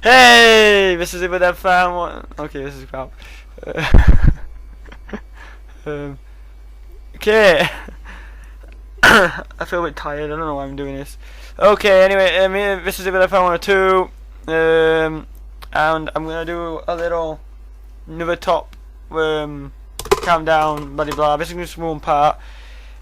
Hey, this is it with that fan one. Okay, this is crap. Um, okay. I feel a bit tired. I don't know why I'm doing this. Okay, anyway, this is it with that fan 102. And I'm gonna do a little another top countdown, blah blah blah. This is just one part.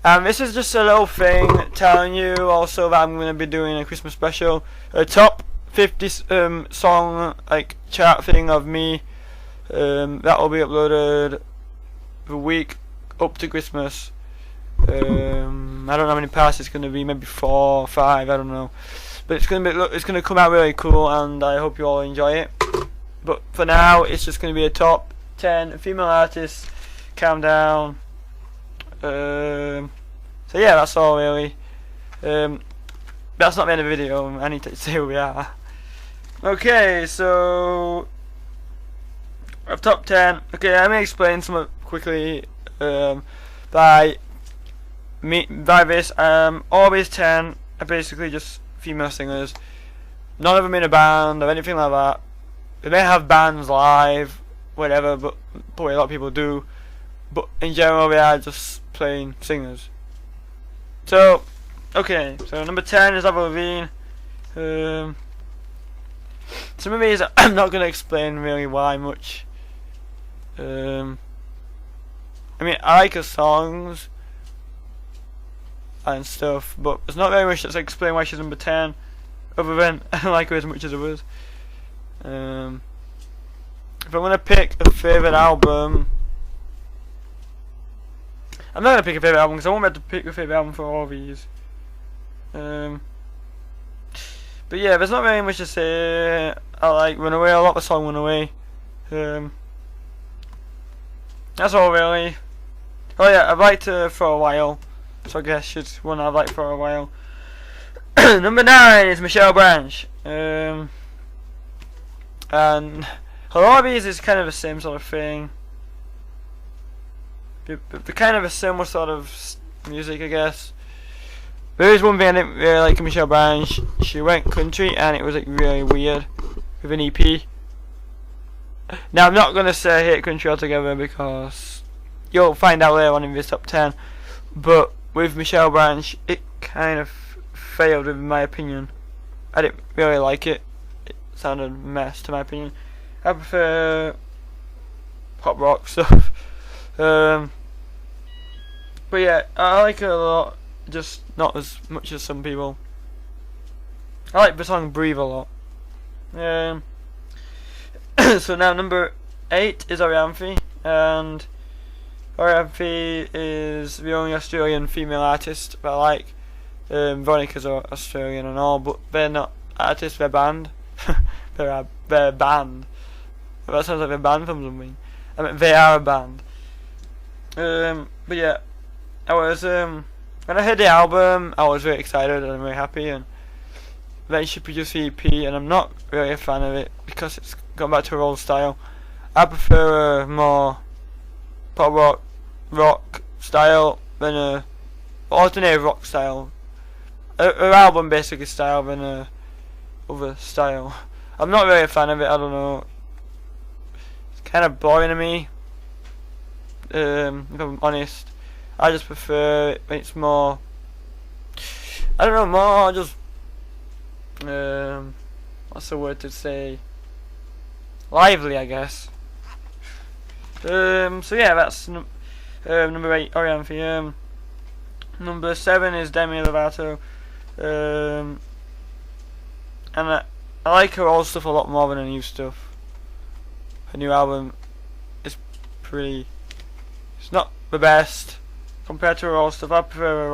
This is just a little thing telling you also that I'm gonna be doing a Christmas special, a top 50 song like chart thing of me. That will be uploaded the week up to Christmas. I don't know how many parts it's gonna be, maybe 4 or 5, I don't know. But it's gonna come out really cool, and I hope you all enjoy it. But for now, it's just gonna be a top 10 female artists countdown. So yeah, that's all really. That's not the end of the video. I need to say who we are. Okay, so top 10. Okay, let me explain some quickly. By this, all these 10 are basically just female singers. None of them in a band or anything like that. They may have bands live, whatever, but probably a lot of people do. But in general, they are just plain singers. So, okay, so number 10 is Avril Lavigne. Some of these I'm not going to explain really why much. I mean, I like her songs and stuff, but there's not very much to explain why she's number 10, other than I don't like her as much as others. If I'm going to pick a favourite album, I'm not going to pick a favourite album because I won't be able to pick a favourite album for all these. But yeah, there's not very much to say. I like Runaway, I like the song Runaway. That's all really. Oh yeah, I've liked her for a while, so I guess she's one I've liked for a while. Number 9 is Michelle Branch. And a lot of these is kind of the same sort of thing. They're kind of a similar sort of music, I guess. There is one thing I didn't really like in Michelle Branch. She went country and it was like really weird with an EP. Now I'm not gonna say I hate country altogether because you'll find out later on in this top 10. But with Michelle Branch, it kind of failed in my opinion. I didn't really like it. It sounded a mess to my opinion. I prefer pop rock stuff. But yeah, I like her a lot. Just not as much as some people. I like the song Breathe a lot. So now number 8 is Arianthe, and Arianthe is the only Australian female artist that I like. Veronica's Australian and all, but they're not artists, they're band. they're a band. That sounds like a band from something. I mean, they are a band. But yeah, I was when I heard the album, I was very excited and very happy, and then she produced the EP, and I'm not really a fan of it because it's gone back to her old style. I prefer a more pop rock style than a alternative rock style. Her album basically style than a other style. I'm not really a fan of it. I don't know. It's kind of boring to me. If I'm honest, I just prefer it when it's more. I don't know, more just. What's the word to say? Lively, I guess. So yeah, that's number 8, Arianthe. Number 7 is Demi Lovato. And I like her old stuff a lot more than her new stuff. Her new album is pretty. It's not the best compared to her old stuff. I prefer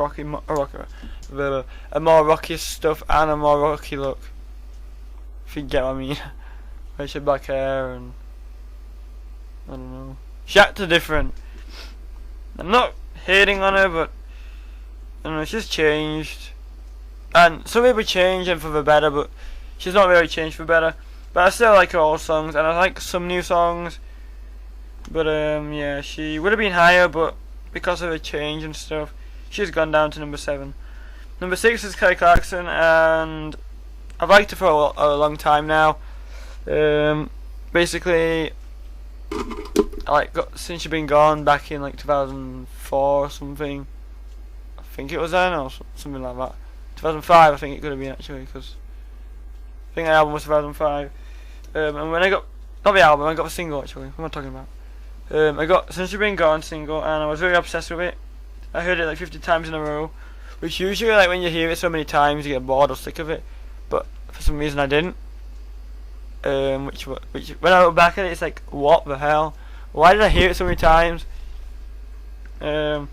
a more rocky stuff and a more rocky look. If you get what I mean. She had black hair and I don't know. She acted different. I'm not hating on her, but I don't know, she's changed. And some people change and for the better, but she's not really changed for better. But I still like her old songs, and I like some new songs. But yeah, she would have been higher, but because of the change and stuff, she's gone down to number 7. Number 6 is Clarkson, and I've liked her for a long time now. Basically, I like got Since You've Been Gone back in like 2004 or something. I think it was then, or something like that. 2005, I think it could have been actually, because I think the album was 2005. And when I got, not the album, I got the single actually. What am I talking about? I got Since You've Been Gone single, and I was very obsessed with it. I heard it like 50 times in a row, which usually, like, when you hear it so many times, you get bored or sick of it. But for some reason, I didn't. Which when I look back at it, it's like, what the hell? Why did I hear it so many times? Like,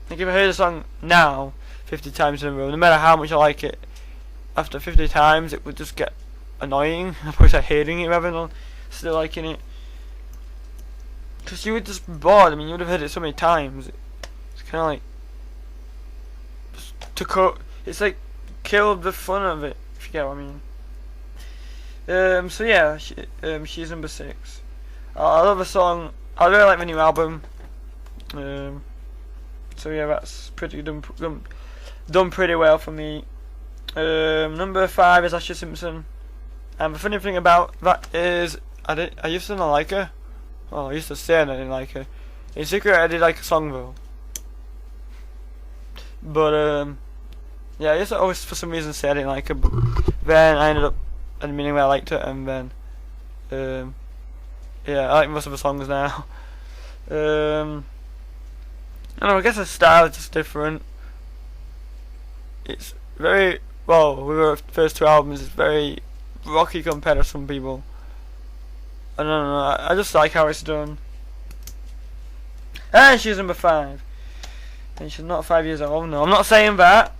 if I heard a song now 50 times in a row, no matter how much I like it, after 50 times it would just get annoying. I probably start hating it rather than still liking it. Because you would just be bored. I mean, you would have heard it so many times. It's kind of like it's like killed the fun of it, if you get what I mean. So yeah, she's number 6. I love the song. I really like the new album. So yeah, that's pretty done pretty well for me. Number 5 is Ashlee Simpson, and the funny thing about that is I used to not like her. Well, I used to say I didn't like her. In secret, I did like a song though. But yeah, I used to always for some reason say I didn't like her. But then I ended up admitting that I liked her, and then yeah, I like most of the songs now. I don't know, I guess the style is just different. It's very, well, with her first 2 albums, it's very rocky compared to some people. I don't know, I just like how it's done. And she's number 5. And she's not 5 years old, no, I'm not saying that.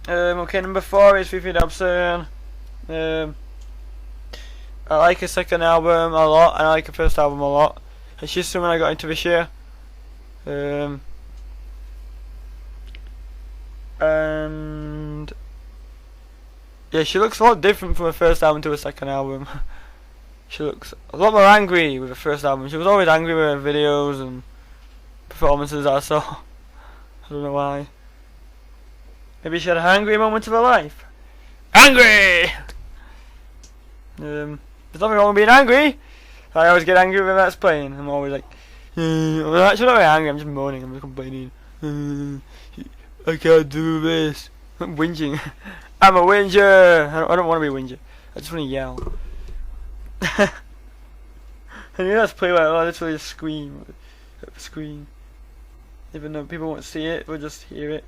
Okay, number 4 is Fifi Dobson. I like her second album a lot, and I like her first album a lot. And she's someone I got into this year. And yeah, she looks a lot different from her first album to her second album. She looks a lot more angry with her first album. She was always angry with her videos and performances I saw. I don't know why. Maybe she had an angry moment of her life. Angry! There's nothing wrong with being angry. I always get angry when that's playing. I'm always like, I'm actually not really angry, I'm just moaning, I'm just complaining. I can't do this. I'm whinging. I'm a whinger. I don't want to be a whinger. I just want to yell. And you just play like, oh, literally just scream at the screen. Even though people won't see it, we'll just hear it.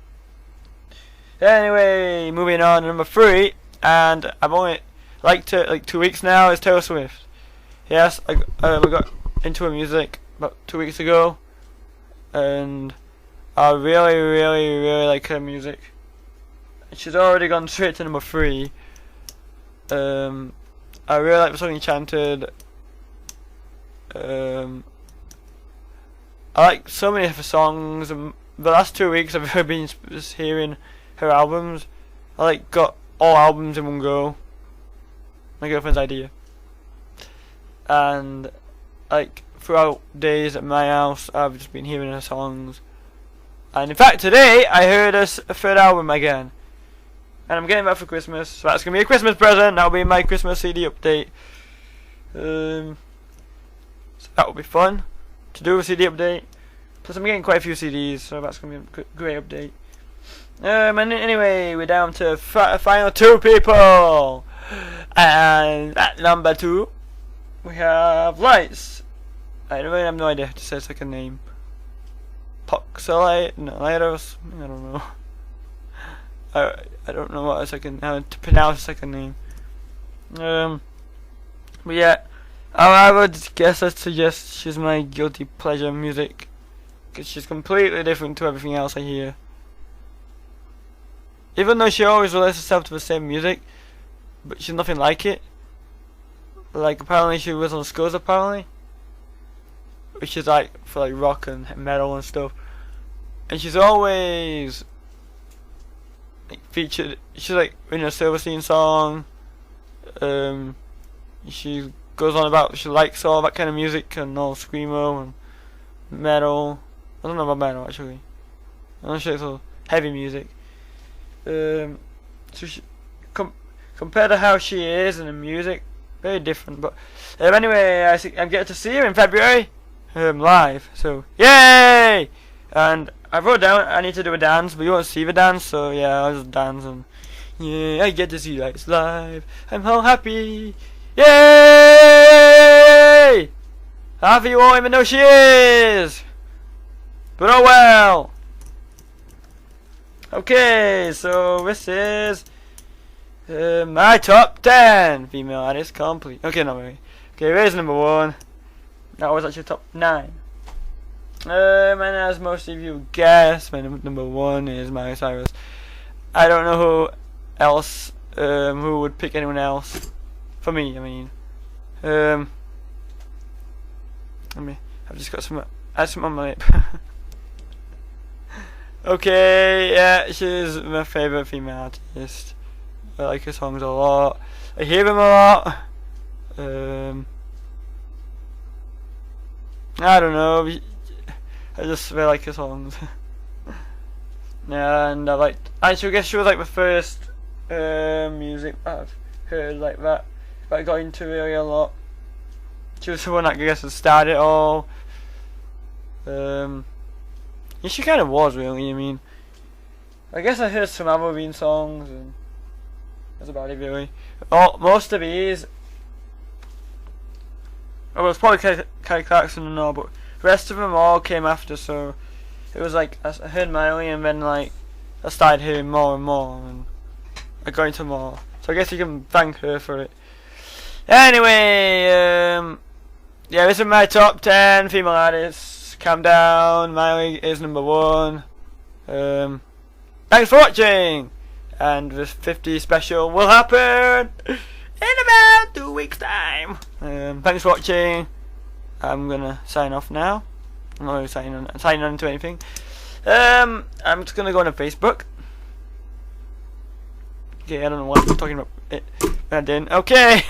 Anyway, moving on to number 3, and I've only liked it like 2 weeks now, is Taylor Swift. Yes, we got into her music about 2 weeks ago, and I really, really, really like her music. She's already gone straight to number 3. I really like the song Enchanted. I like so many of her songs. The last 2 weeks I've been just hearing her albums. I like got all albums in one go. My girlfriend's idea. And like throughout days at my house, I've just been hearing her songs. And in fact, today I heard her third album again. And I'm getting that for Christmas, so that's gonna be a Christmas present. That'll be my Christmas CD update. So that will be fun to do a CD update. Plus, I'm getting quite a few CDs, so that's gonna be a great update. And anyway, we're down to final 2 people. And at number 2, we have Lights. I really have no idea how to say her second name. Poxa, no, I don't know. I don't know how to pronounce her second name. But yeah, I would guess I'd suggest she's my guilty pleasure music, because she's completely different to everything else I hear. Even though she always relates herself to the same music, but she's nothing like it. Like, apparently she was on Skulls, apparently, which is like for like rock and metal and stuff. And she's always like featured. She's like in a Silverstein song. She goes on about she likes all that kind of music and all screamo and metal. I don't know about metal actually. I'm not sure it's all heavy music. So she, compared to how she is in the music, very different. But anyway, I get to see her in February, live. So yay! And I wrote down I need to do a dance, but you won't see the dance, so yeah, I'll just dance and yeah, I get to see lights live. I'm so happy. Yay! Half of you won't even know she is, but oh well. Okay, so this is my top 10 female artists complete. Okay, no, wait. Okay, here's number 1. That was actually top 9. And as most of you guessed, my number 1 is Miley Cyrus. I don't know who else, who would pick anyone else. For me, I mean. I've just got some on my lip. Okay, yeah, she's my favourite female artist. I like her songs a lot. I hear them a lot. I don't know. I just really like her songs. And I guess she was like the first music I've heard like that. But I got into really a lot. She was the one that I guess that started it all. Yeah, she kind of was really. I mean, I guess I heard some Halloween songs, and that's about it really. Most of these, well, it's probably Clarkson and all, but the rest of them all came after. So it was like I heard Miley, and then like I started hearing more and more, and I got into more. So I guess you can thank her for it. Anyway, yeah, this is my top 10 female artists. Calm down, Miley is number 1. Thanks for watching, and the 50 special will happen in about 2 weeks time. Thanks for watching. I'm gonna sign off now. I'm not really signing on to anything. I'm just gonna go on Facebook. Okay, I don't know what I'm talking about. I didn't. Okay.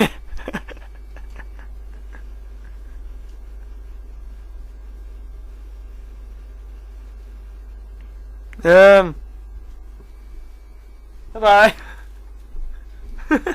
Bye bye.